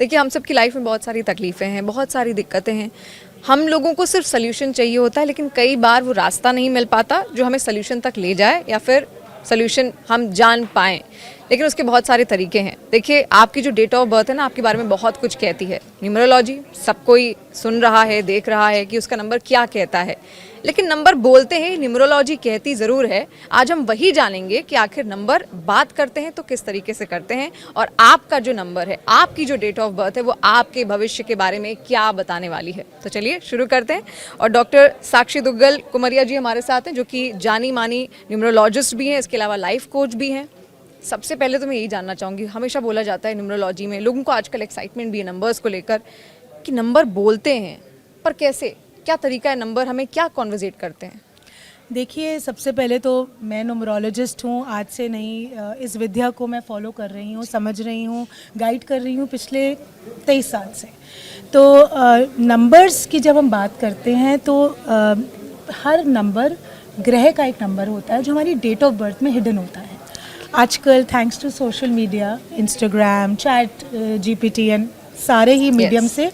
देखिए, हम सब की लाइफ में बहुत सारी तकलीफ़ें हैं, बहुत सारी दिक्कतें हैं। हम लोगों को सिर्फ सल्यूशन चाहिए होता है, लेकिन कई बार वो रास्ता नहीं मिल पाता जो हमें सल्यूशन तक ले जाए या फिर सल्यूशन हम जान पाएँ। लेकिन उसके बहुत सारे तरीके हैं। देखिए, आपकी जो डेट ऑफ बर्थ है ना, आपके बारे में बहुत कुछ कहती है। न्यूमरोलॉजी सब कोई सुन रहा है, देख रहा है कि उसका नंबर क्या कहता है, लेकिन नंबर बोलते हैं, न्यूमरोलॉजी कहती ज़रूर है। आज हम वही जानेंगे कि आखिर नंबर बात करते हैं तो किस तरीके से करते हैं, और आपका जो नंबर है, आपकी जो डेट ऑफ बर्थ है, वो आपके भविष्य के बारे में क्या बताने वाली है। तो चलिए शुरू करते हैं। और डॉक्टर साक्षी दुग्गल कुमरिया जी हमारे साथ हैं, जो कि जानी मानी न्यूमरोलॉजिस्ट भी हैं, इसके अलावा लाइफ कोच भी हैं। सबसे पहले तो मैं यही जानना चाहूँगी, हमेशा बोला जाता है न्यूमरोलॉजी में, लोगों को आजकल एक्साइटमेंट भी है नंबर्स को लेकर, कि नंबर बोलते हैं, पर कैसे, क्या तरीका है, नंबर हमें क्या कॉन्वर्सेट करते हैं? देखिए, सबसे पहले तो मैं न्यूमरोलॉजिस्ट हूँ, आज से नहीं। इस विद्या को मैं फॉलो कर रही हूँ, समझ रही हूँ, गाइड कर रही हूँ पिछले 23 साल से। तो नंबर्स की जब हम बात करते हैं तो हर नंबर ग्रह का एक नंबर होता है जो हमारी डेट ऑफ बर्थ में हिडन होता है। आजकल thanks to social media, Instagram, chat GPT and सारे ही मीडियम से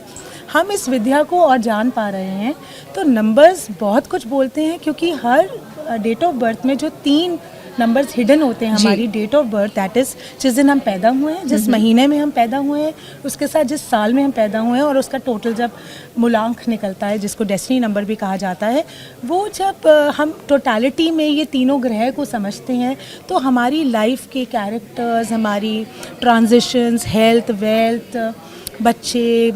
हम इस विद्या को और जान पा रहे हैं। तो नंबर्स बहुत कुछ बोलते हैं, क्योंकि हर डेट ऑफ बर्थ में जो 3 नंबर्स हिडन होते हैं हमारी date of birth, that is जिस दिन हम पैदा हुए हैं, जिस महीने में हम पैदा हुए हैं, उसके साथ जिस साल में हम पैदा हुए हैं, और उसका टोटल जब मूलांक निकलता है, जिसको डेस्टिनी नंबर भी कहा जाता है, वो जब हम टोटालिटी में ये तीनों ग्रह को समझते हैं तो हमारी लाइफ के कैरेक्टर्स, हमारी ट्रांजिशंस, हेल्थ, वेल्थ, बच्चे,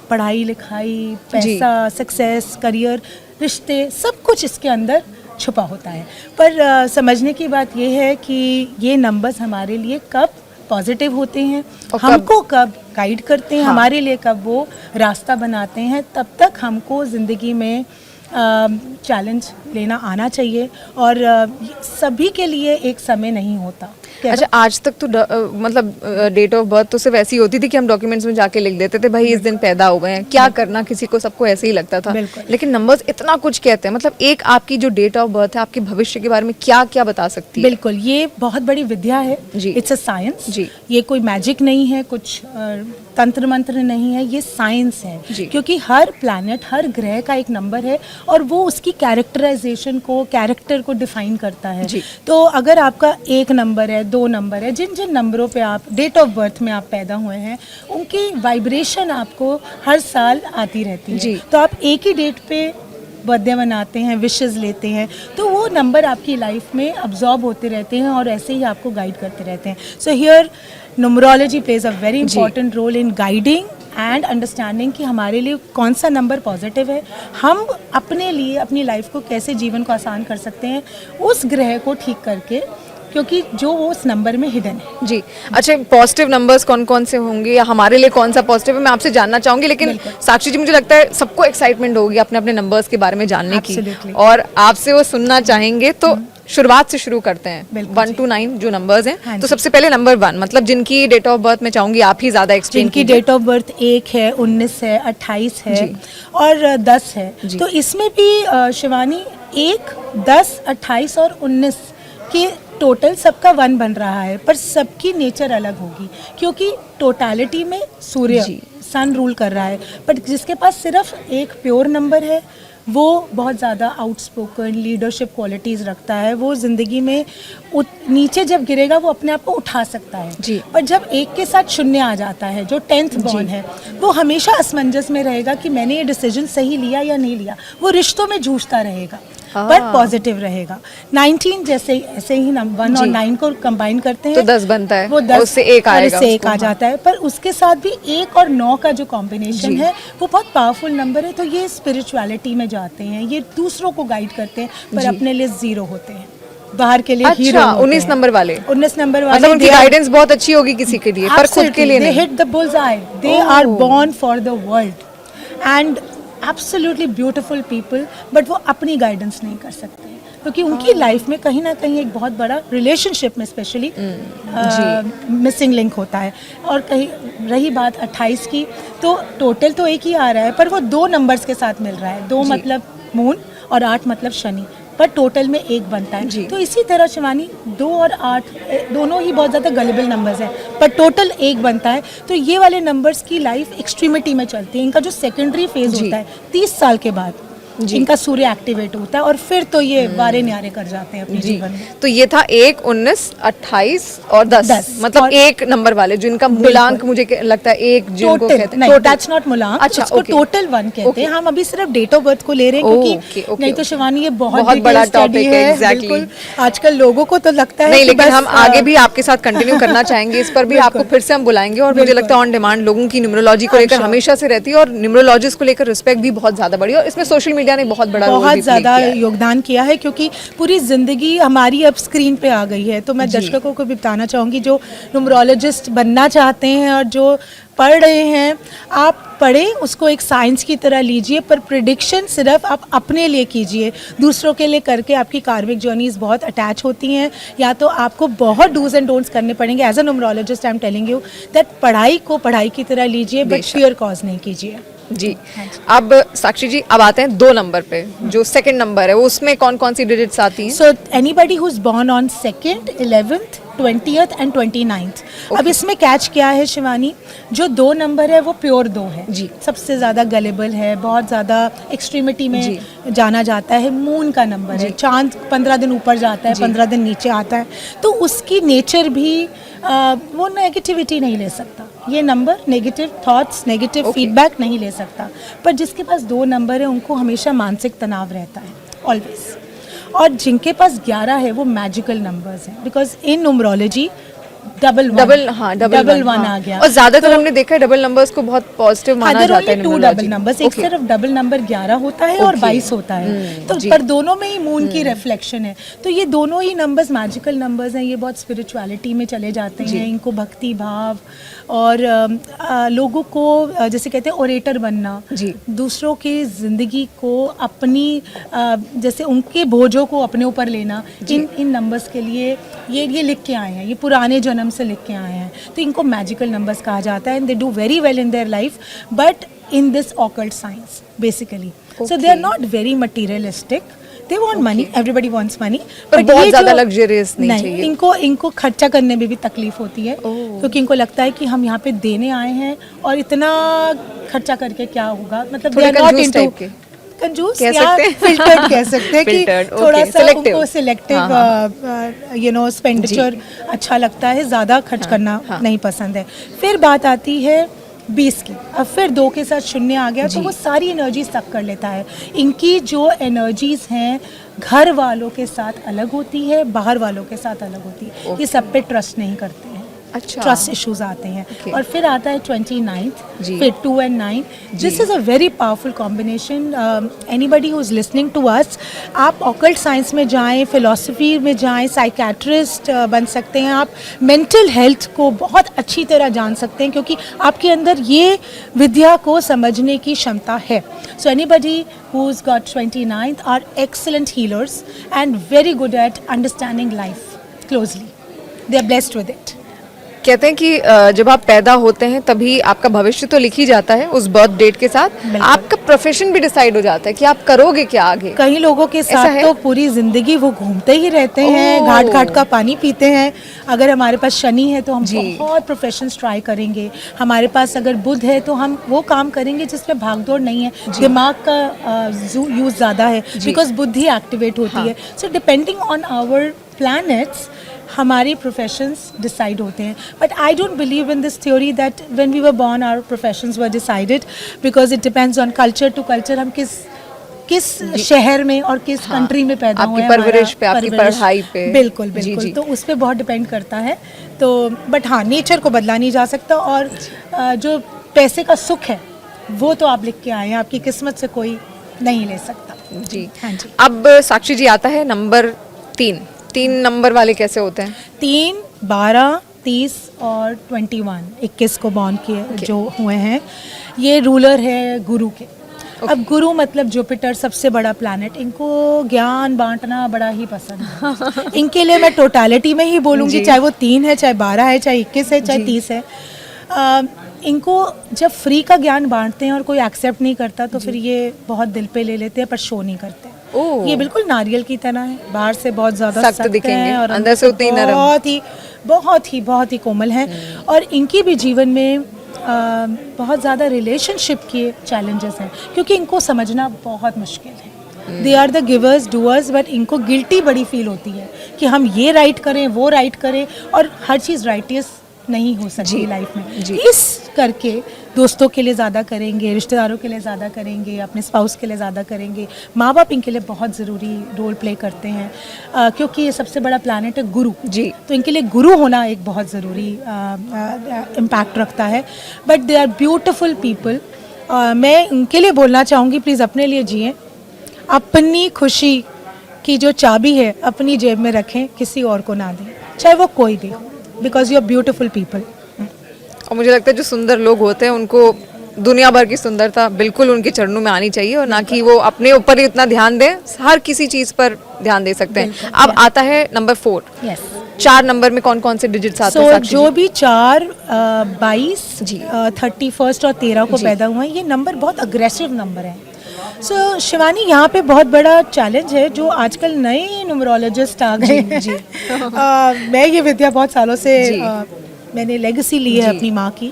पढ़ाई लिखाई, पैसा, सक्सेस, करियर, रिश्ते, सब कुछ इसके अंदर छुपा होता है। पर समझने की बात यह है कि ये नंबर्स हमारे लिए कब पॉजिटिव होते हैं, हमको कब गाइड करते हैं, हमारे लिए कब वो रास्ता बनाते हैं, तब तक हमको ज़िंदगी में चैलेंज लेना आना चाहिए। और सभी के लिए एक समय नहीं होता। अच्छा, आज तक तो मतलब डेट ऑफ बर्थ तो सिर्फ ऐसी होती थी कि हम डॉक्यूमेंट्स में जाके लिख देते थे, भाई इस दिन पैदा हो गए हैं, क्या करना, किसी को, सबको ऐसे ही लगता था। लेकिन नंबर्स इतना कुछ कहते हैं। मतलब एक आपकी जो डेट ऑफ बर्थ है, आपके भविष्य के बारे में क्या क्या बता सकती है? बिल्कुल, ये बहुत बड़ी विद्या है, इट्स अ साइंस जी। ये कोई मैजिक नहीं है, कुछ तंत्र मंत्र नहीं है, ये साइंस है। क्योंकि हर प्लैनेट, हर ग्रह का एक नंबर है, और वो उसकी कैरेक्टराइजेशन को, कैरेक्टर को डिफाइन करता है। तो अगर आपका 1 नंबर है, 2 नंबर है, जिन जिन नंबरों पे आप डेट ऑफ बर्थ में आप पैदा हुए हैं, उनकी वाइब्रेशन आपको हर साल आती रहती है। तो आप एक ही डेट पे बर्थडे मनाते हैं, विशेस लेते हैं, तो वो नंबर आपकी लाइफ में अब्जॉर्ब होते रहते हैं और ऐसे ही आपको गाइड करते रहते हैं। So here numerology plays a very important role in guiding and understanding कि हमारे लिए कौन सा नंबर पॉजिटिव है, हम अपने लिए अपनी लाइफ को कैसे, जीवन को आसान कर सकते हैं उस ग्रह को ठीक करके, क्योंकि जो वो उस नंबर में हिडन है। जी। अच्छा, पॉजिटिव नंबर्स कौन कौन से होंगे या हमारे लिए कौन सा पॉजिटिव है, मैं आपसे जानना चाहूंगी। लेकिन साक्षी जी, मुझे लगता है सबको एक्साइटमेंट होगी अपने अपने नंबर्स के बारे में जानने की, और आपसे वो सुनना चाहेंगे। तो शुरुआत से शुरू करते हैं, 1 to 9 जो नंबर्स हैं। तो सबसे पहले नंबर 1, मतलब जिनकी डेट ऑफ बर्थ मैं चाहूंगी आप ही ज्यादा एक्सप्लेन कीजिए। जिनकी डेट ऑफ बर्थ 1 है, 19 है, 28 है और 10 है। तो इसमें भी शिवानी 1, 10, 28 और 19 के टोटल सबका 1 बन रहा है, पर सबकी नेचर अलग होगी, क्योंकि टोटालिटी में सूर्य, सन रूल कर रहा है। पर जिसके पास सिर्फ एक प्योर नंबर है, वो बहुत ज़्यादा आउटस्पोकन, लीडरशिप क्वालिटीज़ रखता है। वो ज़िंदगी में नीचे जब गिरेगा वो अपने आप को उठा सकता है। पर जब 1 के साथ 0 आ जाता है, जो 10th बॉर्न है, वो हमेशा असमंजस में रहेगा कि मैंने ये डिसीजन सही लिया या नहीं लिया। वो रिश्तों में जूझता रहेगा, पर पॉजिटिव रहेगा। 19 जैसे ऐसे ही 1 और 9 को कंबाइन करते हैं तो 10 बनता है, वो 10 उससे 1 आएगा, उससे 1 आ जाता है। पर उसके साथ भी 1 और 9 का जो कॉम्बिनेशन है वो बहुत पावरफुल नंबर है। तो ये स्पिरिचुअलिटी में जाते हैं, ये दूसरों को गाइड करते हैं, पर अपने लिए 0 होते हैं, बाहर के लिए हीरो। 19 नंबर वाले, 19 नंबर वाले, मतलब उनकी गाइडेंस बहुत अच्छी होगी किसी के लिए, पर खुद के लिए नहीं। They hit the bullseye. They are born for the world and absolutely beautiful people, but वो अपनी गाइडेंस नहीं कर सकते, क्योंकि उनकी लाइफ में कहीं ना कहीं एक बहुत बड़ा रिलेशनशिप में स्पेशली मिसिंग लिंक होता है। और कहीं रही बात 28 की, तो टोटल तो 1 ही आ रहा है, पर वो 2 नंबर्स के साथ मिल रहा है। 2 मतलब मून और 8 मतलब शनि। पर टोटल में 1 बनता है। तो इसी तरह शिवानी 2 और 8 दोनों ही बहुत ज़्यादा गलेबल नंबर्स हैं, पर टोटल 1 बनता है। तो ये वाले नंबर्स की लाइफ एक्सट्रीमिटी में चलती है। इनका जो सेकेंडरी फेज होता है 30 साल के बाद इनका सूर्य एक्टिवेट होता है और फिर तो ये वारे न्यारे कर जाते हैं अपने जीवन में। तो ये था 1, 19, 28 और 10 मतलब और 1 नंबर वाले जिनका मूलांक मुझे लगता है 1 जिनको कहते हैं। नहीं, दैट्स नॉट मूलांक, अच्छा, उसको टोटल 1 कहते हैं। हम अभी सिर्फ डेट ऑफ बर्थ को ले रहे हैं क्योंकि नहीं तो शिवानी ये बहुत बड़ा टॉपिक है। बिल्कुल, आजकल लोगों को तो लगता है नहीं, लेकिन हम आगे भी आपके साथ कंटिन्यू करना चाहेंगे इस पर भी, आपको फिर से हम बुलाएंगे। और मुझे लगता है ऑन डिमांड लोगों की न्यूमरोलॉजी को लेकर हमेशा से रहती है और न्यूमरोलॉजिस्ट को लेकर रिस्पेक्ट भी बहुत ज्यादा बढ़ी है और इसमें सोशल मीडिया ने बहुत बड़ा बहुत ज़्यादा योगदान किया है क्योंकि पूरी ज़िंदगी हमारी अब स्क्रीन पे आ गई है। तो मैं दर्शकों को भी बताना चाहूँगी जो न्यूमरोलॉजिस्ट बनना चाहते हैं और जो पढ़ रहे हैं, आप पढ़ें, उसको एक साइंस की तरह लीजिए, पर प्रिडिक्शन सिर्फ आप अपने लिए कीजिए। दूसरों के लिए करके आपकी कार्मिक जर्नीज बहुत अटैच होती हैं, या तो आपको बहुत डूज एंड डोंट्स करने पड़ेंगे। As a numerologist I am telling you that पढ़ाई को पढ़ाई की तरह लीजिए, बट फियर कॉज नहीं कीजिए। जी। अब साक्षी जी अब आते हैं 2 नंबर पे, जो सेकंड नंबर है उसमें कौन कौन सी डिजिट्स आती हैं? So anybody who is born on 2nd, 11th, 20th and 29th। अब इसमें कैच क्या है शिवानी, जो 2 नंबर है वो प्योर 2 है जी, सबसे ज़्यादा गलेबल है, बहुत ज़्यादा एक्सट्रीमिटी में जाना जाता है। मून का नंबर है, चांद 15 दिन ऊपर जाता है, 15 दिन नीचे आता है, तो उसकी नेचर भी वो नेगेटिविटी नहीं ले सकता। ये number negative thoughts, negative feedback नहीं ले सकता। पर जिसके पास 2 नंबर है उनको हमेशा मानसिक तनाव रहता है ऑलवेज। और जिनके पास 11 है वो मैजिकल नंबर्स हैं, because in numerology double one आ गया। और ज्यादातर हमने देखा है डबल नंबर्स को बहुत पॉजिटिव माना जाता है। 2 डबल नंबर्स, एक सिर्फ डबल नंबर 11 होता है और 22 होता है, तो पर दोनों में ही मून की रिफ्लेक्शन है। तो ये दोनों ही नंबर्स मैजिकल नंबर्स हैं। ये बहुत स्पिरिचुअलिटी में चले जाते हैं, इनको भक्ति भाव और लोगों को जैसे कहते हैं ओरेटर बनना, दूसरों की जिंदगी को अपनी जैसे उनके बोझों को अपने ऊपर लेना, इन नंबर्स के लिए ये लिख के आए हैं, ये पुराने जन्म से लिख के आए हैं। तो इनको मैजिकल नंबर्स कहा जाता है and they do very well in their life, but in this occult science basically. So they are not very materialistic, they want money, everybody wants money, पर बहुत ज़्यादा luxurious नहीं चाहिए। इनको खर्चा करने में भी तकलीफ होती है क्योंकि इनको लगता है कि हम यहाँ पे देने आए हैं और इतना खर्चा करके क्या होगा, मतलब they are not into कंजूस या फिल्टर्ड कह सकते हैं कि थोड़ा सा उनको सिलेक्टिव यू नो एक्सपेंडिचर अच्छा लगता है, ज़्यादा खर्च करना नहीं पसंद है। फिर बात आती है 20 की, अब फिर 2 के साथ 0 आ गया तो वो सारी एनर्जी सक कर लेता है। इनकी जो एनर्जीज हैं घर वालों के साथ अलग होती है, बाहर वालों के साथ अलग होती है। ये सब पे ट्रस्ट नहीं करते हैं, अच्छा, ट्रस्ट इश्यूज आते हैं। और फिर आता है 29th, फिर 2 and 9। This is a very powerful combination. Anybody who is listening to us, आप ऑकल्ट साइंस में जाएं, फिलोसफी में जाएं, साइकेट्रिस्ट बन सकते हैं, आप मेंटल हेल्थ को बहुत अच्छी तरह जान सकते हैं क्योंकि आपके अंदर ये विद्या को समझने की क्षमता है। So anybody who's got 29th are excellent healers and very good at understanding life closely. They are blessed with it. कहते हैं कि जब आप पैदा होते हैं तभी आपका भविष्य तो लिख ही जाता है उस बर्थ डेट के साथ, आपका प्रोफेशन भी डिसाइड हो जाता है कि आप करोगे क्या आगे। कई लोगों के साथ तो पूरी जिंदगी वो घूमते ही रहते हैं, घाट घाट का पानी पीते हैं। अगर हमारे पास शनि है तो हम बहुत प्रोफेशंस ट्राई करेंगे, हमारे पास अगर बुध है तो हम वो काम करेंगे जिसमें भागदौड़ नहीं है, दिमाग का यूज ज़्यादा है बिकॉज बुद्धि एक्टिवेट होती है। So depending on our planets हमारी प्रोफेशंस डिसाइड होते हैं। But I don't believe in this theory that when we were born our professions were decided, because it depends on culture to culture. हम किस शहर में और किस कंट्री में पैदा हुए हैं, परवरिश पे, आपकी पढ़ाई पे, बिल्कुल बिल्कुल, तो उस पर बहुत डिपेंड करता है। तो बट हाँ, नेचर को बदला नहीं जा सकता और जो पैसे का सुख है वो तो आप लिख के आए हैं, आपकी किस्मत से कोई नहीं ले सकता। जी हाँ जी। अब साक्षी जी आता है नंबर 3 नंबर वाले कैसे होते हैं? 3, 12, 30 और 21, 21 को बॉर्न किए जो हुए हैं, ये रूलर है गुरु के। अब गुरु मतलब जुपिटर, सबसे बड़ा प्लैनेट। इनको ज्ञान बांटना बड़ा ही पसंद है। इनके लिए मैं टोटालिटी में ही बोलूँगी, चाहे वो 3 है, चाहे 12 है, चाहे 21 है, चाहे 30 है। इनको जब फ्री का ज्ञान बांटते हैं और कोई एक्सेप्ट नहीं करता तो फिर ये बहुत दिल पे ले लेते हैं पर शो नहीं करते। ओह। ये बिल्कुल नारियल की तरह है, बाहर से बहुत ज्यादा सख्त सख्त दिखेंगे, है और अंदर से उतने ही नरम। बहुत ही कोमल है। और इनकी भी जीवन में बहुत ज़्यादा रिलेशनशिप के चैलेंजेस हैं, क्योंकि इनको समझना बहुत मुश्किल है। They are the givers doers, but इनको गिल्टी बड़ी फील होती है कि हम ये राइट करें, वो राइट करें, और हर चीज़ राइटियस नहीं हो सकती लाइफ में। जी। इस करके दोस्तों के लिए ज़्यादा करेंगे, रिश्तेदारों के लिए ज़्यादा करेंगे, अपने स्पाउस के लिए ज़्यादा करेंगे। माँ बाप इनके लिए बहुत ज़रूरी रोल प्ले करते हैं, क्योंकि ये सबसे बड़ा प्लैनेट है गुरु। जी। तो इनके लिए गुरु होना एक बहुत ज़रूरी इम्पैक्ट रखता है। But they are beautiful people. मैं इनके लिए बोलना चाहूँगी, प्लीज़ अपने लिए जिएं, अपनी खुशी की जो चाबी है अपनी जेब में रखें, किसी और को ना दें, चाहे वो कोई भी हो, because you are beautiful people. और मुझे लगता है जो सुंदर लोग होते हैं उनको दुनिया भर की सुंदरता बिल्कुल उनके चरणों में आनी चाहिए, और ना कि वो अपने ऊपर ही इतना ध्यान दें, हर किसी चीज़ पर ध्यान दे सकते हैं। अब आता है नंबर 4। यस। 4 नंबर में कौन कौन से डिजिट्स आते हैं? सो साक्षी जो जी? भी 4, 22, जी। 31 और 13 को पैदा हुए हैं, ये नंबर बहुत अग्रेसिव नंबर है। सो शिवानी, यहाँ पे बहुत बड़ा चैलेंज है जो आजकल नए न्यूमरोलॉजिस्ट आ गए हैं। जी। मैं ये विद्या बहुत सालों से मैंने लेगेसी ली है अपनी माँ की,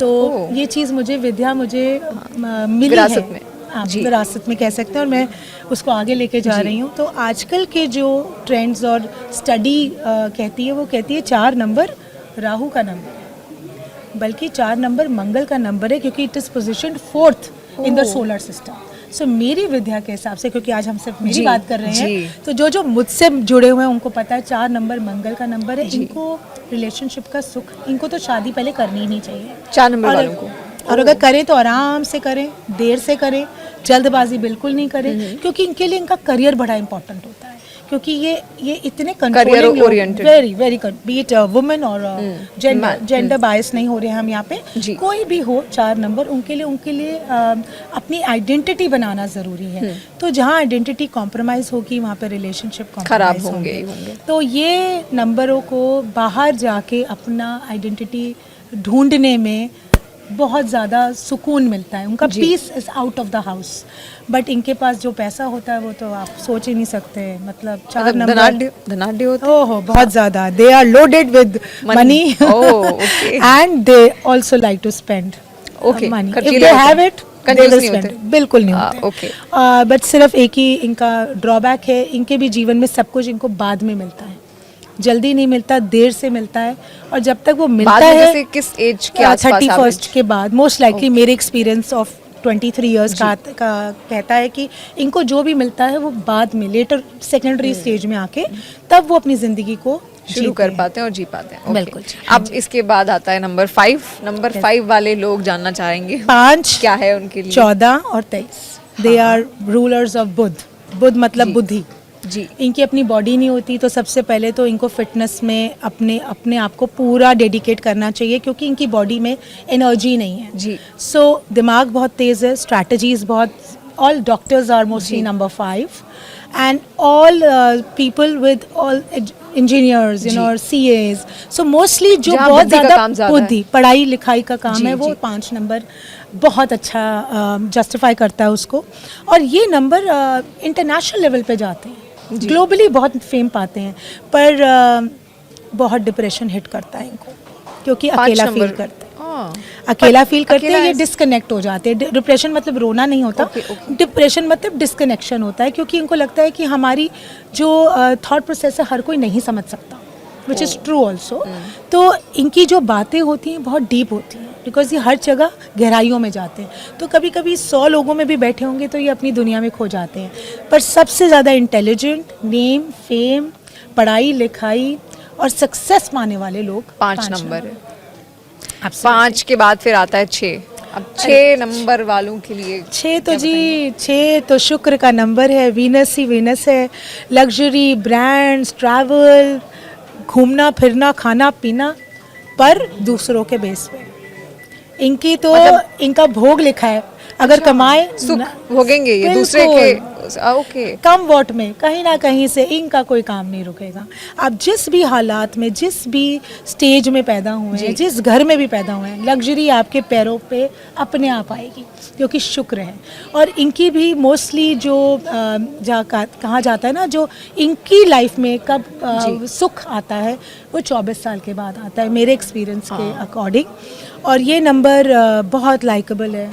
तो ये चीज़ मुझे मिली विरासत है। में। हाँ, जी। विरासत में कह सकते हैं, और मैं उसको आगे लेके जा रही हूँ। तो आजकल के जो ट्रेंड्स और स्टडी कहती है, वो कहती है 4 नंबर राहु का नंबर है, बल्कि 4 नंबर मंगल का नंबर है, क्योंकि it is positioned 4th in the solar system. So मेरी विद्या के हिसाब से, क्योंकि आज हम सिर्फ मेरी बात कर रहे हैं, तो जो मुझसे जुड़े हुए हैं उनको पता है 4 नंबर मंगल का नंबर है। इनको रिलेशनशिप का सुख, इनको तो शादी पहले करनी ही नहीं चाहिए 4 नंबर वालों को। और अगर करें तो आराम से करें, देर से करें, जल्दबाजी बिल्कुल नहीं करें, क्योंकि इनके लिए इनका करियर बड़ा इंपॉर्टेंट होता है, क्योंकि ये इतने controlling, very very B it women और जेंडर बायस नहीं हो रहे हैं हम यहाँ पे। कोई भी हो 4 नंबर, उनके लिए अपनी आइडेंटिटी बनाना ज़रूरी है। तो जहाँ आइडेंटिटी कॉम्प्रोमाइज़ होगी, वहाँ पे रिलेशनशिप खराब होंगे। होंगे। तो ये नंबरों को बाहर जाके अपना आइडेंटिटी ढूंढने में बहुत ज़्यादा सुकून मिलता है, उनका peace is out of the house. But इनके पास जो पैसा होता है वो तो आप सोच ही नहीं सकते। मतलब 4 नंबर धनाढ्य होते हैं। ओहो, बहुत ज़्यादा। They are loaded with money and they also like to spend money. If they have it, they will spend. बिल्कुल नहीं होते। बट सिर्फ एक ही इनका ड्रॉबैक है, इनके भी जीवन में सब कुछ इनको बाद में मिलता है, जल्दी नहीं मिलता, देर से मिलता है। और जब तक वो मिलता है, जैसे किस एज के आसपास? 31st के बाद मोस्ट लाइकली। मेरे एक्सपीरियंस ऑफ 23 इयर्स का कहता है कि इनको जो भी मिलता है वो बाद में, लेटर सेकेंडरी स्टेज में आके, तब वो अपनी ज़िंदगी को शुरू कर पाते हैं और जी पाते हैं। बिल्कुल। अब इसके बाद आता है नंबर 5। नंबर 5 वाले लोग जानना चाहेंगे 5 क्या है उनके लिए? 14 और 23 दे आर रूलर्स ऑफ बुध मतलब बुद्धि। जी। इनकी अपनी बॉडी नहीं होती, तो सबसे पहले तो इनको फिटनेस में अपने आप को पूरा डेडिकेट करना चाहिए, क्योंकि इनकी बॉडी में एनर्जी नहीं है। जी। सो दिमाग बहुत तेज़ है, स्ट्रैटेजीज बहुत। All doctors are mostly number 5 and all people with all engineers, you know, CAs। So mostly जो बहुत ज़्यादा बुद्धि, पढ़ाई लिखाई का काम है, वो 5 नंबर बहुत अच्छा जस्टिफाई करता है उसको। और ये नंबर इंटरनेशनल लेवल पे जाते हैं, ग्लोबली बहुत फेम पाते हैं, पर बहुत डिप्रेशन हिट करता है इनको, क्योंकि अकेला फील करते हैं। अकेला फील करते हैं, ये डिस्कनेक्ट हो जाते हैं। डिप्रेशन मतलब रोना नहीं होता, डिप्रेशन मतलब डिस्कनेक्शन होता है, क्योंकि इनको लगता है कि हमारी जो थॉट प्रोसेस है हर कोई नहीं समझ सकता, विच इज़ ट्रू ऑल्सो। तो इनकी जो बातें होती हैं बहुत डीप होती हैं, बिकॉज ये हर जगह गहराइयों में जाते हैं। तो कभी कभी 100 लोगों में भी बैठे होंगे तो ये अपनी दुनिया में खो जाते हैं। पर सबसे ज़्यादा इंटेलिजेंट, नेम, फेम, पढ़ाई लिखाई और सक्सेस पाने वाले लोग 5 नंबर है। 5 के बाद फिर आता है 6। अब 6 नंबर वालों के लिए 6 तो शुक्र का नंबर है, वीनस ही वीनस है। लग्जरी, ब्रांड्स, ट्रैवल, घूमना फिरना, खाना पीना, पर दूसरों के बेस पे। इनकी तो इनका भोग लिखा है अगर कमाए सुख भोगेंगे ये दूसरे के ओके कम वॉट में कहीं ना कहीं से इनका कोई काम नहीं रुकेगा। आप जिस भी हालात में, जिस भी स्टेज में पैदा हुए हैं, जिस घर में भी पैदा हुए हैं, लग्जरी आपके पैरों पे अपने आप आएगी, क्योंकि शुक्र है। और इनकी भी मोस्टली जो कहा जाता है ना, जो इनकी लाइफ में कब सुख आता है वो 24 साल के बाद आता है, मेरे एक्सपीरियंस के अकॉर्डिंग। और ये नंबर बहुत लाइकेबल है,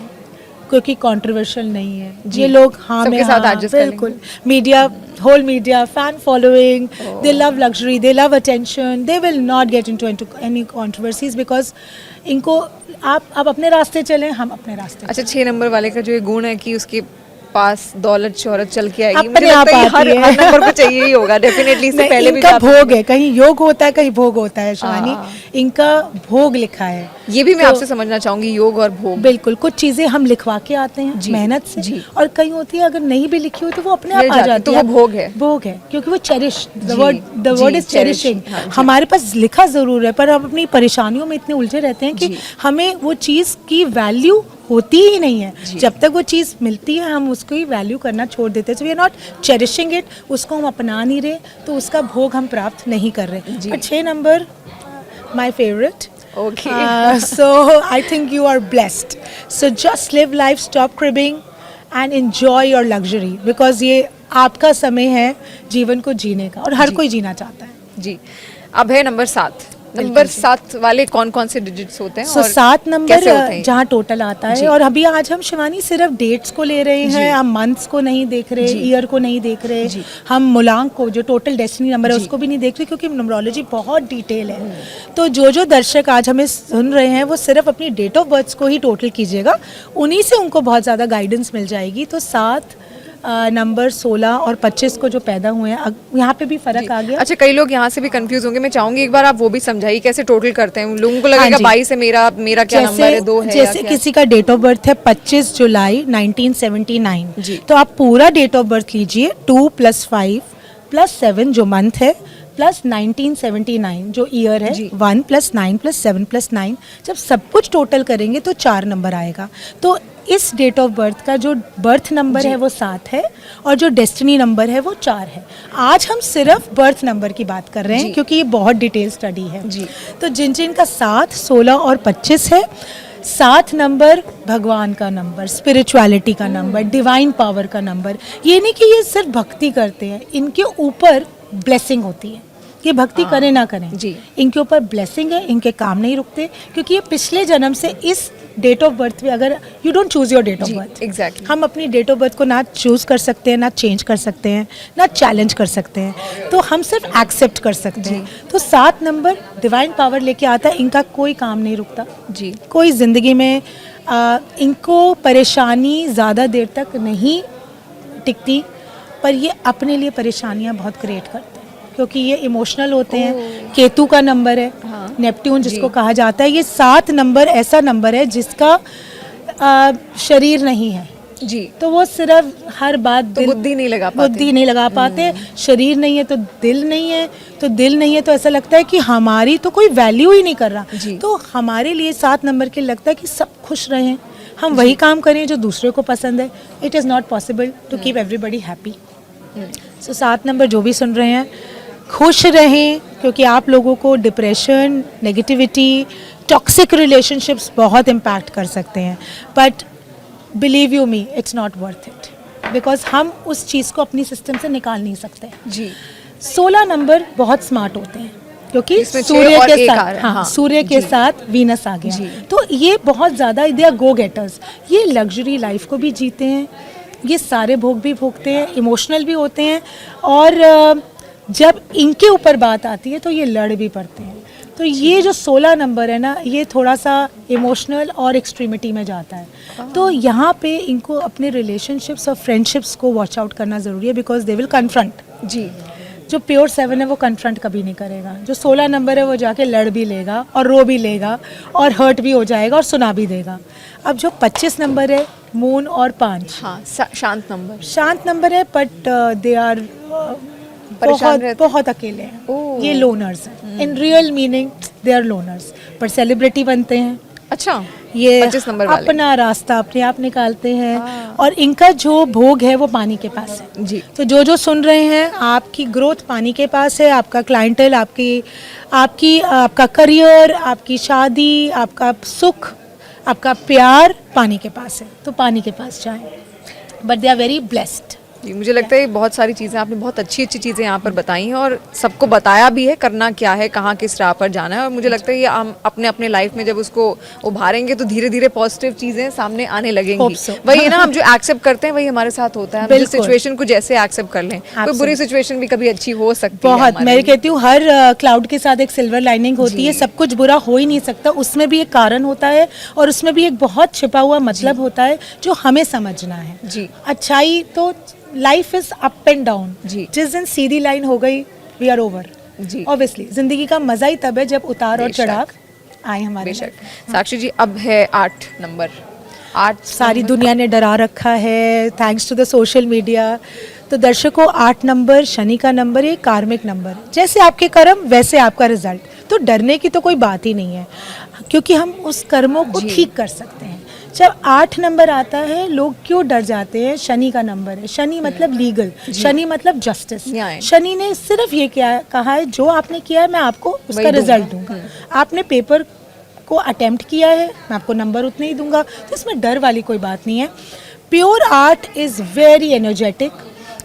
क्योंकि कंट्रोवर्शियल नहीं है। ये लोग हाँ में हाँ, बिल्कुल media, whole media, fan following, they love luxury, they love attention, they will not get into any controversies, because इनको आप अपने रास्ते चलें, हम अपने रास्ते। अच्छा, 6 नंबर वाले का जो ये गुण है कि उसके पास दौलत शोहरत चल के आएगी, अपने आप आती है। हर नंबर को चाहिए ही होगा डेफिनेटली। इससे पहले भी इनका भोग है, कहीं योग होता है, कहीं भोग होता है शिवानी, इनका भोग लिखा है। ये भी मैं आपसे समझना चाहूंगी, योग और भोग। बिल्कुल, कुछ चीजें हम लिखवा के आते हैं मेहनत से, और कहीं होती है अगर नहीं भी लिखी हो तो वो अपने आप आ जाती है, तो वो भोग है। भोग है, क्योंकि वो cherish, the word is cherishing. हमारे पास लिखा जरूर है, पर हम अपनी परेशानियों में इतने उलझे रहते हैं कि हमें वो चीज की वैल्यू होती ही नहीं है। जब तक वो चीज़ मिलती है हम उसको ही वैल्यू करना छोड़ देते हैं। So we are not cherishing it, उसको हम अपना नहीं रहे, तो उसका भोग हम प्राप्त नहीं कर रहे। पर 6 number my favourite. Okay. So I think you are blessed. So just live life, stop cribbing and enjoy your luxury, because ये आपका समय है जीवन को जीने का, और हर कोई जीना चाहता है। जी, अब है नंबर 7। नंबर 7 वाले कौन कौन से डिजिट्स होते हैं? So, 7 नंबर जहाँ टोटल आता है, और अभी आज हम शिवानी सिर्फ डेट्स को ले रहे हैं, हम मंथ्स को नहीं देख रहे, ईयर को नहीं देख रहे, हम मूलांक को, जो टोटल डेस्टिनी नंबर है उसको भी नहीं देख रहे, क्योंकि न्यूमरोलॉजी बहुत डिटेल है। तो जो दर्शक आज हमें सुन रहे हैं वो सिर्फ अपनी डेट ऑफ बर्थ को ही टोटल कीजिएगा, उन्हीं से उनको बहुत ज़्यादा गाइडेंस मिल जाएगी। तो 7 नंबर 16 और 25 को जो पैदा हुए हैं, यहाँ पे भी फर्क आ गया। अच्छा, कई लोग यहाँ से भी कंफ्यूज होंगे, मैं चाहूंगी एक बार आप वो भी समझाइए कैसे टोटल करते हैं। लोगों को लगेगा 22 है मेरा क्या नंबर है, 2 है, जैसे किसी का डेट ऑफ बर्थ है 25 जुलाई 1979, तो आप पूरा डेट ऑफ बर्थ लीजिए, 2 + 5 + 7 जो मंथ है, प्लस 1979 जो ईयर है, 1 + 9 + 7 + 9, जब सब कुछ टोटल करेंगे तो 4 नंबर आएगा। तो इस डेट ऑफ बर्थ का जो बर्थ नंबर है वो 7 है, और जो डेस्टिनी नंबर है वो 4 है। आज हम सिर्फ बर्थ नंबर की बात कर रहे हैं, क्योंकि ये बहुत डिटेल स्टडी है। तो जिन का 7, 16 और 25 है, 7 नंबर भगवान का नंबर, स्पिरिचुअलिटी का नंबर, डिवाइन पावर का नंबर। ये नहीं कि ये सिर्फ भक्ति करते हैं, इनके ऊपर ब्लेसिंग होती है, कि भक्ति करें ना करें, इनके ऊपर ब्लेसिंग है, इनके काम नहीं रुकते, क्योंकि ये पिछले जन्म से इस डेट ऑफ बर्थ में, अगर you don't choose your date of birth, exactly, हम अपनी डेट ऑफ बर्थ को ना चूज कर सकते हैं, ना चेंज कर सकते हैं, ना चैलेंज कर सकते हैं, तो हम सिर्फ एक्सेप्ट कर सकते हैं। तो 7 नंबर डिवाइन पावर लेके आता है, इनका कोई काम नहीं रुकता जी, कोई जिंदगी में इनको परेशानी ज़्यादा देर तक नहीं टिकती, पर ये अपने लिए परेशानियां बहुत क्रिएट करते हैं, क्योंकि ये इमोशनल होते हैं। केतु का नंबर है, नेपट्यून जिसको कहा जाता है। ये 7 नंबर ऐसा नंबर है जिसका शरीर नहीं है जी, तो वो सिर्फ हर बात तो बुद्धि नहीं लगा पाते, शरीर नहीं है तो दिल नहीं है, तो दिल नहीं है तो ऐसा लगता है कि हमारी तो कोई वैल्यू ही नहीं कर रहा। तो हमारे लिए 7 नंबर के लगता है कि सब खुश रहें, हम वही काम करें जो दूसरे को पसंद है। It is not possible to keep everybody happy. So 7 number जो भी सुन रहे हैं, खुश रहें, क्योंकि आप लोगों को डिप्रेशन, नेगेटिविटी, टॉक्सिक रिलेशनशिप्स बहुत इम्पैक्ट कर सकते हैं। But believe you me, it's not worth it, because हम उस चीज़ को अपनी सिस्टम से निकाल नहीं सकते जी। 16 नंबर बहुत स्मार्ट होते हैं, क्योंकि सूर्य के साथ सूर्य के साथ वीनस आ गया, तो ये बहुत ज़्यादा दे आर गो गेटर्स। ये लग्जरी लाइफ को भी जीते हैं, ये सारे भोग भी भोगते हैं, इमोशनल भी होते हैं, और जब इनके ऊपर बात आती है तो ये लड़ भी पड़ते हैं। तो ये जो 16 नंबर है ना, ये थोड़ा सा इमोशनल और एक्सट्रीमिटी में जाता है। तो यहाँ पे इनको अपने रिलेशनशिप्स और फ्रेंडशिप्स को वॉच आउट करना ज़रूरी है, बिकॉज दे विल कन्फ्रंट जी। जो प्योर 7 है वो कन्फ्रंट कभी नहीं करेगा, जो 16 नंबर है वो जाके लड़ भी लेगा और रो भी लेगा और हर्ट भी हो जाएगा और सुना भी देगा। अब जो 25 नंबर है, मून और 5, हाँ, शांत नंबर है, बट दे आर बहुत अकेले हैं, ये लोनर्स हैं। In real meaning they are loners, पर सेलिब्रिटी बनते हैं। अच्छा, ये 25 नंबर वाले। अपना रास्ता अपने आप निकालते हैं और इनका जो भोग है वो पानी के पास है जी। तो जो सुन रहे हैं, आपकी ग्रोथ पानी के पास है, आपका क्लाइंटल, आपका करियर, आपकी शादी, आपका सुख, आपका प्यार पानी के पास है, तो पानी के पास जाएं, but they are very blessed. जी, मुझे लगता है बहुत सारी चीज़ें आपने बहुत अच्छी अच्छी चीज़ें यहाँ पर बताई हैं और सबको बताया भी है करना क्या है, कहाँ किस राह पर जाना है। और मुझे लगता है ये हम अपने अपने लाइफ में जब उसको उभारेंगे तो धीरे धीरे पॉजिटिव चीज़ें सामने आने लगेंगी। Hope so. वही है ना, हम जो एक्सेप्ट करते हैं वही हमारे साथ होता है। हम जिस बिल्कुल। सिचुएशन को जैसे एक्सेप्ट कर लें, कोई बुरी सिचुएशन भी कभी अच्छी हो सकती है बहुत, हमारे मैं लिए। कहती हूँ हर क्लाउड के साथ एक सिल्वर लाइनिंग होती है, सब कुछ बुरा हो ही नहीं सकता, उसमें भी एक कारण होता है और उसमें भी एक बहुत छिपा हुआ मतलब होता है जो हमें समझना है। जी। अच्छाई तो life is up and down, जी। जिस दिन सीधी लाइन हो गई वी आर ओवर। जी। ऑब्वियसली जिंदगी का मजा ही तब है जब उतार और बेशक। चढ़ाव आए हमारे बेशक। life। साक्षी जी, अब है 8 नंबर। 8 सारी दुनिया ने डरा रखा है thanks to the social media. तो दर्शकों, 8 नंबर शनि का नंबर है, कार्मिक नंबर। जैसे आपके कर्म वैसे आपका रिजल्ट, तो डरने की तो कोई बात ही नहीं है क्योंकि हम उस कर्मों को ठीक कर सकते हैं। जब 8 नंबर आता है, लोग क्यों डर जाते हैं? शनि का नंबर है, शनि मतलब लीगल, शनि मतलब जस्टिस। न्याय। शनि ने सिर्फ ये कहा है जो आपने किया है मैं आपको उसका वही रिजल्ट दूंगा। आपने पेपर को अटेम्प्ट किया है, मैं आपको नंबर उतने ही दूंगा, तो इसमें डर वाली कोई बात नहीं है। Pure art is very energetic,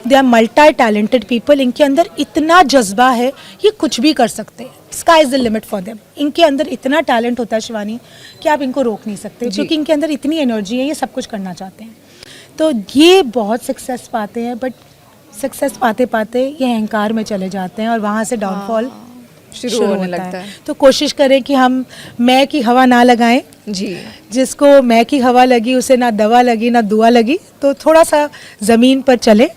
they are multi talented people. इनके अंदर इतना जज्बा है, ये कुछ भी कर सकते हैं, sky is the limit for them. इनके अंदर इतना टैलेंट होता है शिवानी कि आप इनको रोक नहीं सकते क्योंकि इनके अंदर इतनी एनर्जी है, ये सब कुछ करना चाहते हैं। तो ये बहुत सक्सेस पाते हैं, बट सक्सेस पाते पाते ये अहंकार में चले जाते हैं और वहाँ से डाउनफॉल शुरू होने लगता है। तो कोशिश करें कि हम मैं की हवा ना लगाएं। जी। जिसको मैं की हवा लगी उसे ना दवा लगी ना दुआ लगी, तो थोड़ा सा ज़मीन पर चले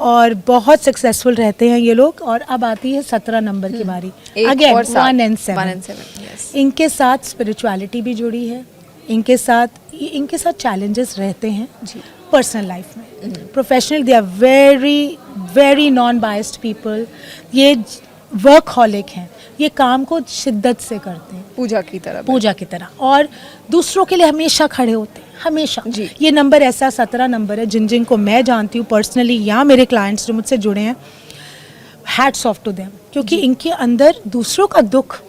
और बहुत सक्सेसफुल रहते हैं ये लोग। और अब आती है 17 नंबर की बारी। Again 1 and 7। इनके साथ स्पिरिचुअलिटी भी जुड़ी है, इनके साथ चैलेंजेस रहते हैं पर्सनल लाइफ में। Professional they are very very non biased people. ये वर्कहॉलिक हैं, ये काम को शिद्दत से करते हैं, पूजा की तरह, और दूसरों के लिए हमेशा खड़े होते हैं, हमेशा। ये नंबर ऐसा 17 नंबर है जिनको मैं जानती हूँ पर्सनली या मेरे क्लाइंट्स जो मुझसे जुड़े हैं, हैट्स ऑफ टू देम, क्योंकि इनके अंदर दूसरों का दुख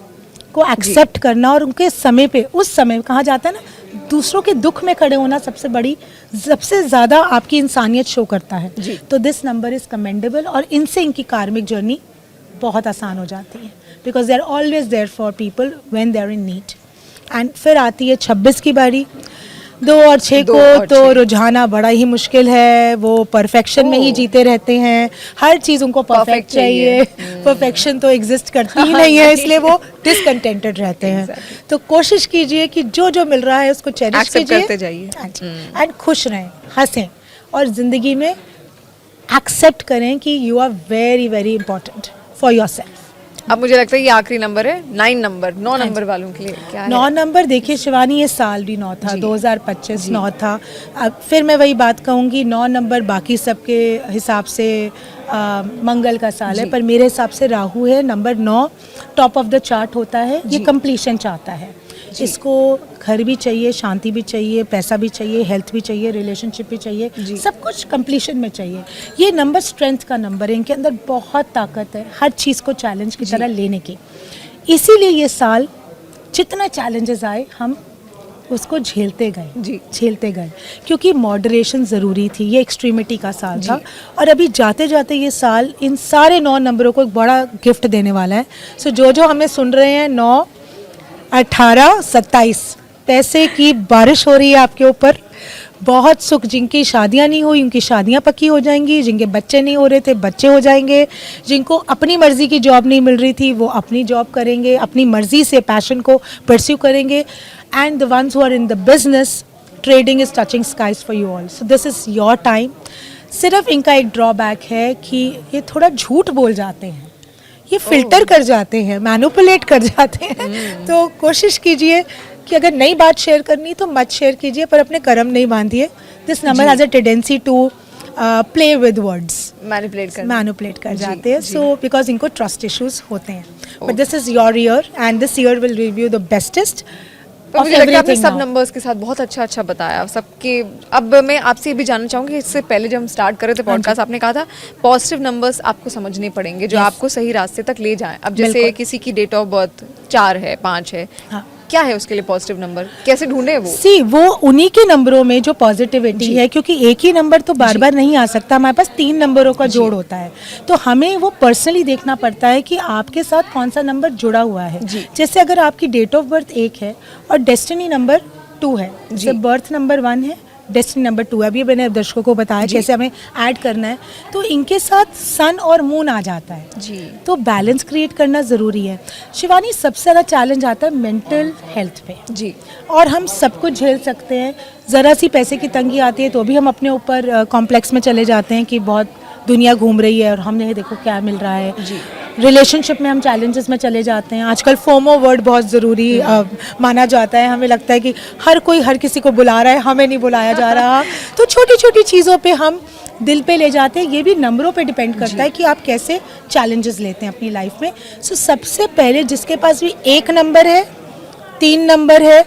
को एक्सेप्ट करना और उनके समय पे, उस समय कहा जाता है ना, दूसरों के दुख में खड़े होना सबसे ज़्यादा आपकी इंसानियत शो करता है। तो दिस नंबर इज़ कमेंडेबल और इनसे इनकी कार्मिक जर्नी बहुत आसान हो जाती है, because they are always there for people when they are in need. And फिर आती है 26 की बारी। 2 और 6 को तो रुझाना बड़ा ही मुश्किल है, वो परफेक्शन में ही जीते रहते हैं, हर चीज़ उनको परफेक्ट चाहिए। परफेक्शन तो एग्जिस्ट करती ही नहीं है, इसलिए वो डिसकंटेंटेड रहते हैं। तो कोशिश कीजिए कि जो मिल रहा है उसको चेरिश कीजिए एंड खुश रहें, हंसें और ज़िंदगी में एक्सेप्ट करें कि you are very very important for yourself. अब मुझे लगता है ये आखिरी नंबर है, 9 नंबर, 9 नंबर वालों के लिए क्या है? 9 नंबर, देखिए शिवानी, ये साल भी 9 था, 2025 9 था। अब फिर मैं वही बात कहूँगी, 9 नंबर बाकी सबके हिसाब से मंगल का साल है, पर मेरे हिसाब से राहु है। Number 9 top of the chart होता है, ये कंप्लीशन चाहता है। इसको घर भी चाहिए, शांति भी चाहिए, पैसा भी चाहिए, हेल्थ भी चाहिए, रिलेशनशिप भी चाहिए, सब कुछ कंप्लीशन में चाहिए। ये नंबर स्ट्रेंथ का नंबर है, इनके अंदर बहुत ताकत है हर चीज़ को चैलेंज की तरह लेने की। इसीलिए ये साल जितना चैलेंजेस आए हम उसको झेलते गए क्योंकि मॉडरेशन ज़रूरी थी। ये एक्सट्रीमिटी का साल था और अभी जाते जाते ये साल इन सारे 9 नंबरों को एक बड़ा गिफ्ट देने वाला है। सो जो हमें सुन रहे हैं, 9, 18, 27 पैसे की बारिश हो रही है आपके ऊपर। बहुत सुख, जिनकी शादियां नहीं हुई उनकी शादियां पक्की हो जाएंगी, जिनके बच्चे नहीं हो रहे थे बच्चे हो जाएंगे, जिनको अपनी मर्जी की जॉब नहीं मिल रही थी वो अपनी जॉब करेंगे, अपनी मर्जी से पैशन को परस्यू करेंगे। And the ones who are in the business, trading is touching skies for you all. So this is your time. सिर्फ इनका एक ड्रॉबैक है कि ये थोड़ा झूठ बोल जाते हैं, ये फिल्टर कर जाते हैं, मैनिपुलेट कर जाते हैं। तो कोशिश कीजिए कि अगर नई बात शेयर करनी तो मत शेयर कीजिए, पर अपने कर्म नहीं बांधिए। This number has a tendency to play with words, manipulate कर जाते हैं। सो बिकॉज इनको ट्रस्ट इश्यूज होते हैं। But this is your year and this year will give you the bestest पर of मुझे लगता है आपने everything सब now. नंबर्स के साथ बहुत अच्छा बताया सबके। अब मैं आपसे ये भी जानना चाहूंगी, इससे पहले जब हम स्टार्ट कर रहे थे पॉडकास्ट, आपने कहा था पॉजिटिव नंबर्स आपको समझने पड़ेंगे जो Yes. आपको सही रास्ते तक ले जाएं। अब जैसे बिल्कुल। किसी की डेट ऑफ बर्थ 4 है, 5 है, हाँ। क्या है उसके लिए पॉजिटिव नंबर, कैसे ढूंढे वो? सी वो उन्हीं के नंबरों में जो पॉजिटिविटी है, क्योंकि एक ही नंबर तो बार बार नहीं आ सकता, हमारे पास 3 नंबरों का जोड़ होता है, तो हमें वो पर्सनली देखना पड़ता है कि आपके साथ कौन सा नंबर जुड़ा हुआ है। जैसे अगर आपकी डेट ऑफ बर्थ 1 है और डेस्टिनी नंबर 2 है, जैसे बर्थ नंबर 1 है, डेस्टिनी नंबर 2 है, अभी मैंने दर्शकों को बताया कैसे हमें ऐड करना है, तो इनके साथ सन और मून आ जाता है जी। तो बैलेंस क्रिएट करना ज़रूरी है। शिवानी, सबसे ज़्यादा चैलेंज आता है मेंटल हेल्थ पे जी। और हम सब कुछ झेल सकते हैं, ज़रा सी पैसे की तंगी आती है तो भी हम अपने ऊपर कॉम्प्लेक्स में चले जाते हैं कि बहुत दुनिया घूम रही है और हमने देखो क्या मिल रहा है। जी। रिलेशनशिप में हम चैलेंजेस में चले जाते हैं। आजकल फोमो वर्ड बहुत ज़रूरी माना जाता है, हमें लगता है कि हर कोई हर किसी को बुला रहा है, हमें नहीं बुलाया जा रहा, तो छोटी छोटी चीज़ों पे हम दिल पे ले जाते हैं। ये भी नंबरों पे डिपेंड करता है कि आप कैसे चैलेंजेस लेते हैं अपनी लाइफ में। सो सबसे पहले जिसके पास भी 1 नंबर है, 3 नंबर है,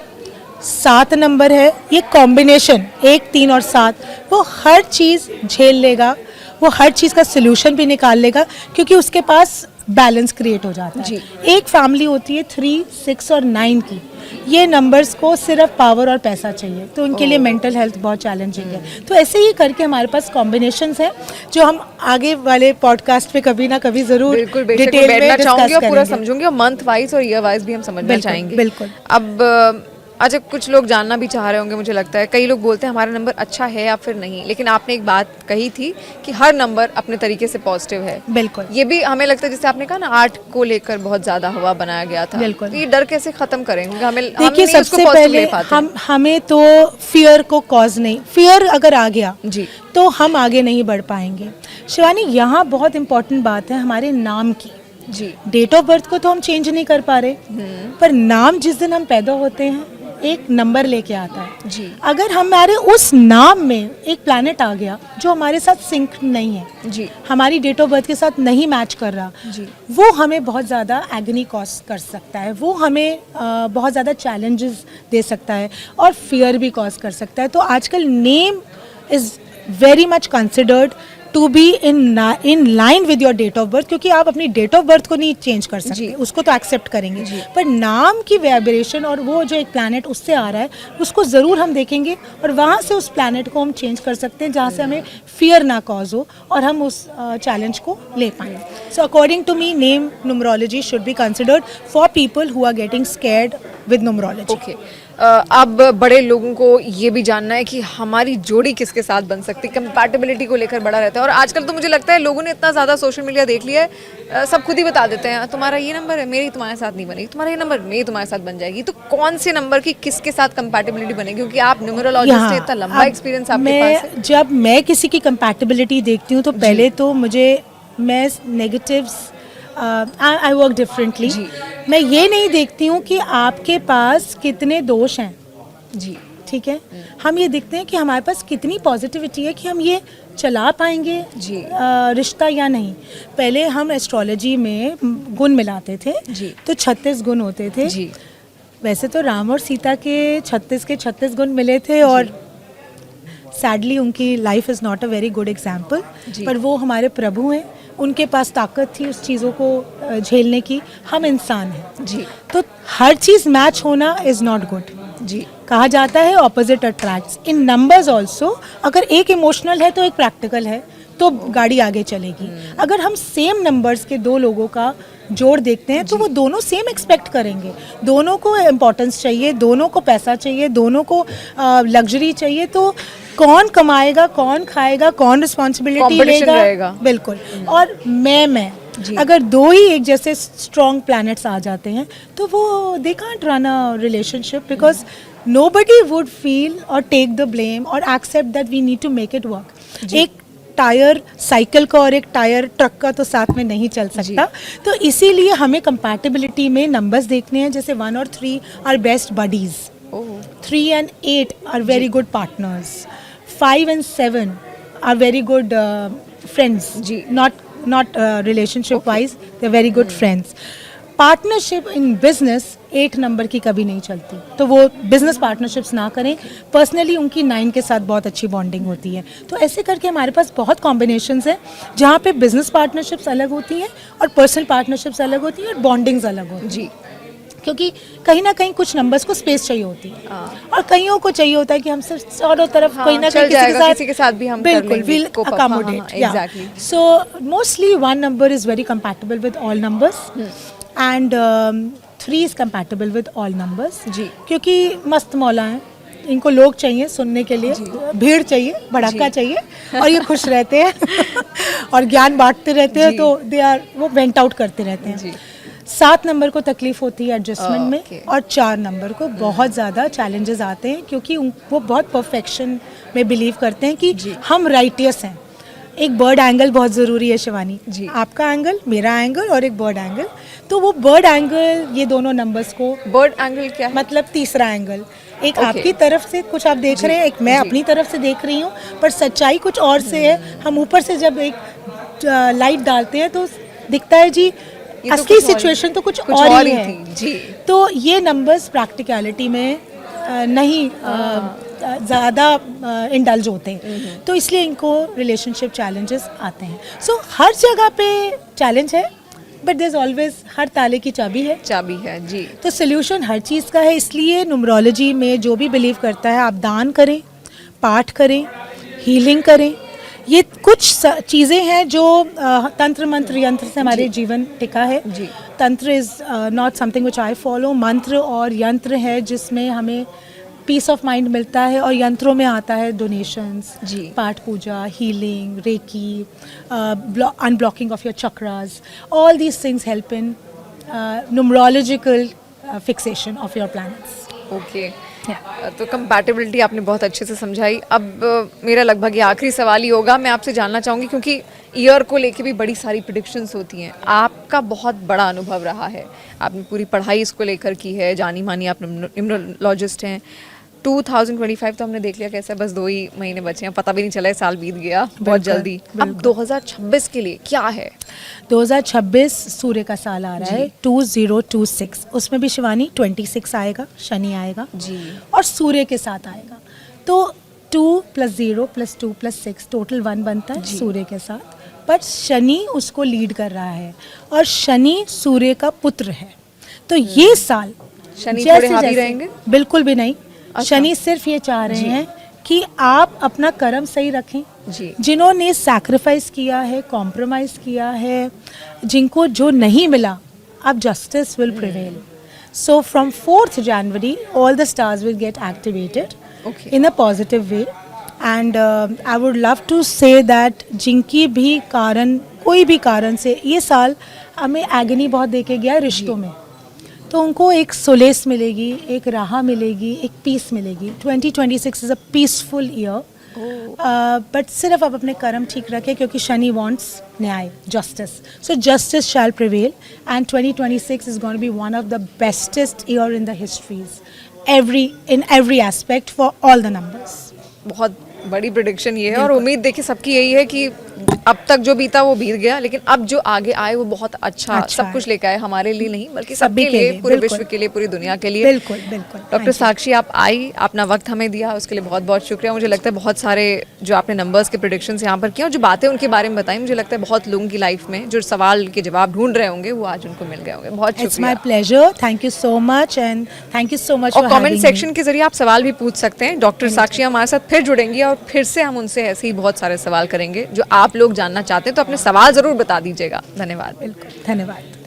7 नंबर है, ये कॉम्बिनेशन 1, 3 और 7, वो हर चीज़ झेल लेगा, वो हर चीज़ का सोल्यूशन भी निकाल लेगा, क्योंकि उसके पास बैलेंस क्रिएट हो जाता है। एक फैमिली होती है 3, 6 और 9 की, ये नंबर्स को सिर्फ पावर और पैसा चाहिए, तो उनके लिए मेंटल हेल्थ बहुत चैलेंजिंग है। तो ऐसे ही करके हमारे पास कॉम्बिनेशंस हैं जो हम आगे वाले पॉडकास्ट पे कभी ना कभी जरूर बिल्कुल डिटेल में बैठना चाहूंगी डिस्कस और पूरा करेंगे। समझूंगी और मंथ वाइज और ईयर वाइज भी हम समझना बिल्कुल, चाहेंगे। बिल्कुल। अब अच्छा, कुछ लोग जानना भी चाह रहे होंगे, मुझे लगता है कई लोग बोलते हैं हमारा नंबर अच्छा है या फिर नहीं, लेकिन आपने एक बात कही थी कि हर नंबर अपने तरीके से पॉजिटिव है। बिल्कुल। ये भी हमें लगता है, जैसे आपने कहा ना 8 को लेकर बहुत ज्यादा हवा बनाया गया था, बिल्कुल। तो ये डर कैसे खत्म करेंगे? हम देखिए, नहीं उसको सबसे positive पहले ले पाते हैं। हमें तो फियर को कॉज नहीं, फियर अगर आ गया जी। तो हम आगे नहीं बढ़ पाएंगे। शिवानी, यहाँ बहुत इंपॉर्टेंट बात है हमारे नाम की। जी। डेट ऑफ बर्थ को तो हम चेंज नहीं कर पा रहे, पर नाम जिस दिन हम पैदा होते हैं एक नंबर लेके आता है। जी। अगर हमारे उस नाम में एक प्लैनेट आ गया जो हमारे साथ सिंक नहीं है, जी। हमारी डेट ऑफ बर्थ के साथ नहीं मैच कर रहा, जी। वो हमें बहुत ज़्यादा एगनी कॉज कर सकता है, वो हमें बहुत ज़्यादा चैलेंजेस दे सकता है और फियर भी कॉज कर सकता है। तो आजकल name is very much considered to be in line with your date of birth, क्योंकि आप अपनी डेट ऑफ बर्थ को नहीं चेंज कर सकते, उसको तो एक्सेप्ट करेंगे, पर नाम की वाइब्रेशन और वो जो एक प्लैनेट उससे आ रहा है उसको ज़रूर हम देखेंगे और वहाँ से उस प्लैनेट को हम चेंज कर सकते हैं जहाँ से हमें फियर ना कॉज हो और हम उस चैलेंज को ले पाएँ। So according to me, name numerology should be considered for people who are getting scared with numerology. Okay. अब बड़े लोगों को ये भी जानना है कि हमारी जोड़ी किसके साथ बन सकती है, कंपैटिबिलिटी को लेकर बड़ा रहता है। और आजकल तो मुझे लगता है लोगों ने इतना ज़्यादा सोशल मीडिया देख लिया है, सब खुद ही बता देते हैं तुम्हारा ये नंबर है, मेरी तुम्हारे साथ नहीं बनेगी, तुम्हारा ये नंबर मेरी तुम्हारे साथ बन जाएगी। तो कौन से नंबर की किसके साथ कंपैटिबिलिटी बनेगी? क्योंकि आप न्यूमरोलॉजिस्ट हैं, इतना लंबा एक्सपीरियंस आपके पास है। जब मैं किसी की कंपैटिबिलिटी देखती हूँ तो पहले तो मैं नेगेटिव्स, आई वर्क डिफरेंटली। मैं ये नहीं देखती हूँ कि आपके पास कितने दोष हैं, जी, ठीक है, हम ये देखते हैं कि हमारे पास कितनी पॉजिटिविटी है कि हम ये चला पाएंगे जी। रिश्ता या नहीं। पहले हम एस्ट्रोलॉजी में गुण मिलाते थे, जी। तो 36 गुण होते थे। जी। वैसे तो राम और सीता के 36 गुण मिले थे और सैडली उनकी life is not a very good example, पर वो हमारे प्रभु हैं, उनके पास ताकत थी उस चीज़ों को झेलने की। हम इंसान हैं जी, तो हर चीज़ मैच होना इज़ नॉट गुड। जी, कहा जाता है ऑपोजिट अट्रैक्ट्स। इन नंबर्स ऑल्सो, अगर एक इमोशनल है तो एक प्रैक्टिकल है तो गाड़ी आगे चलेगी। अगर हम सेम नंबर्स के 2 लोगों का जोड़ देखते हैं तो वो दोनों सेम एक्सपेक्ट करेंगे, दोनों को इम्पोर्टेंस चाहिए, दोनों को पैसा चाहिए, दोनों को लग्जरी चाहिए, तो कौन कमाएगा, कौन खाएगा, कौन रिस्पॉन्सिबिलिटी लेगा? बिल्कुल। और मैं अगर 2 ही एक जैसे स्ट्रॉन्ग प्लैनेट्स आ जाते हैं तो वो they can't run a relationship, because nobody would feel और टेक द ब्लेम और accept that we need to make it work. एक टायर साइकिल का और एक टायर ट्रक का तो साथ में नहीं चल सकता, तो इसीलिए हमें कंपैटिबिलिटी में नंबर्स देखने हैं। जैसे 1 और 3 are best buddies, 3 and 8 are very good partners, 5 and 7 are very good friends, not relationship wise, they're very good friends. Partnership in business 8 number की कभी नहीं चलती, तो वो बिजनेस पार्टनरशिप्स ना करें। पर्सनली उनकी 9 के साथ बहुत अच्छी बॉन्डिंग होती है। तो ऐसे करके हमारे पास बहुत कॉम्बिनेशंस हैं जहाँ पे बिजनेस पार्टनरशिप्स अलग होती हैं और पर्सनल पार्टनरशिप्स अलग होती हैं और बॉन्डिंग्स अलग होती हैं जी, क्योंकि कहीं ना कहीं कुछ नंबर्स को स्पेस चाहिए होती है और कईयों को चाहिए होता है कि हम सिर्फ चारों तरफ कोई ना चल कोई जाएगा, किसी के साथ भी हम कर बिल्कुल लेंगे, will cope up, accommodate. exactly. So mostly 1 number is very compatible with all numbers and 3 is compatible with all numbers जी। क्योंकि मस्त मौला हैं, इनको लोग चाहिए सुनने के लिए, भीड़ चाहिए, भड़का चाहिए और ये खुश रहते हैं और ज्ञान बांटते रहते हैं, तो दे आर वो वेंट आउट करते रहते हैं। 7 नंबर को तकलीफ होती है एडजस्टमेंट में और 4 नंबर को बहुत ज़्यादा चैलेंजेस आते हैं क्योंकि वो बहुत परफेक्शन में बिलीव करते हैं कि हम राइटियस हैं। एक बर्ड एंगल बहुत ज़रूरी है शिवानी जी, आपका एंगल, मेरा एंगल और एक बर्ड एंगल। तो वो बर्ड एंगल ये दोनों नंबर्स को, बर्ड एंगल क्या है? मतलब तीसरा एंगल, एक आपकी तरफ से कुछ आप देख रहे हैं, एक मैं अपनी तरफ से देख रही हूँ, पर सच्चाई कुछ और से है। हम ऊपर से जब एक लाइट डालते हैं तो दिखता है जी असली सिचुएशन तो कुछ और ही है जी। तो ये नंबर्स प्रैक्टिकलिटी में नहीं ज़्यादा इंडल्ज होते हैं, तो इसलिए इनको रिलेशनशिप चैलेंजेस आते हैं। सो हर जगह पे चैलेंज है, बट देयर इज ऑलवेज, हर ताले की चाबी है जी। तो सोल्यूशन हर चीज़ का है। इसलिए न्यूमरोलॉजी में जो भी बिलीव करता है, आप दान करें, पाठ करें, हीलिंग करें। ये कुछ चीज़ें हैं जो तंत्र मंत्र यंत्र से हमारे जीवन टिका है जी। तंत्र is not something which I follow. मंत्र और यंत्र है जिसमें हमें पीस ऑफ माइंड मिलता है, और यंत्रों में आता है डोनेशंस, पाठ पूजा, healing, reiki, unblocking of your chakras. All these things help in numerological fixation of your planets. Okay, तो कंपैटिबिलिटी आपने बहुत अच्छे से समझाई। अब मेरा लगभग ये आखिरी सवाल ही होगा, मैं आपसे जानना चाहूँगी क्योंकि ईयर को लेके भी बड़ी सारी प्रेडिक्शंस होती हैं, आपका बहुत बड़ा अनुभव रहा है, आपने पूरी पढ़ाई इसको लेकर की है, जानी मानी आप न्यूमरोलॉजिस्ट हैं। 2025 तो हमने देख लिया कैसा, बस 2 ही महीने बचे हैं, पता भी नहीं चला है, साल बीत गया बहुत जल्दी। अब 2026 के लिए क्या है? 2026 सूर्य का साल आ रहा है, 2026। उसमें भी शिवानी 26 आएगा, शनि आएगा जी, और सूर्य के साथ आएगा। तो 2 + 0 + 2 + 6 टोटल 1 बनता है सूर्य के साथ, पर शनि उसको लीड कर रहा है और शनि सूर्य का पुत्र है। तो ये साल शनि थोड़े हावी रहेंगे? बिल्कुल भी नहीं। शनि सिर्फ ये चाह रहे हैं कि आप अपना कर्म सही रखें जी। जिन्होंने सैक्रिफाइस किया है, कॉम्प्रोमाइज़ किया है, जिनको जो नहीं मिला, अब justice will prevail. So from 4th January all the stars will get activated in a positive way, and I would love to say that जिनकी भी कारण, कोई भी कारण से ये साल हमें एगनी बहुत देके गया रिश्तों में, तो उनको एक सोलेस मिलेगी, एक राह मिलेगी, एक पीस मिलेगी। 2026 is a peaceful year, but सिर्फ आप अपने कर्म ठीक रखें क्योंकि शनि वांट्स न्याय, justice. So justice shall prevail and 2026 is going to be one of the bestest year in the histories, in every aspect for all the numbers. बहुत बड़ी प्रेडिक्शन ये है, और उम्मीद देखिए सबकी यही है कि अब तक जो बीता वो बीत गया, लेकिन अब जो आगे आए वो बहुत अच्छा सब कुछ लेकर आए, हमारे लिए नहीं बल्कि सबके लिए, पूरे विश्व के लिए, पूरी दुनिया के लिए। बिल्कुल बिल्कुल। डॉक्टर साक्षी, आप आई, अपना वक्त हमें दिया, उसके लिए बहुत बहुत शुक्रिया। मुझे लगता है बहुत सारे जो आपने नंबर्स के प्रेडिक्शंस यहाँ पर किए और जो बातें उनके बारे में बताई, मुझे लगता है बहुत लोगों की लाइफ में जो सवाल के जवाब ढूंढ रहे होंगे वो आज उनको मिल गए होंगे। बहुत शुक्रिया। It's my pleasure, thank you so much, and thank you so much. और कमेंट सेक्शन के जरिए आप सवाल भी पूछ सकते हैं। डॉक्टर साक्षी हमारे साथ फिर जुड़ेंगी और फिर से हम उनसे ऐसे ही बहुत सारे सवाल करेंगे जो आप लोग जानना चाहते हैं, तो अपने सवाल जरूर बता दीजिएगा। धन्यवाद। बिल्कुल, धन्यवाद।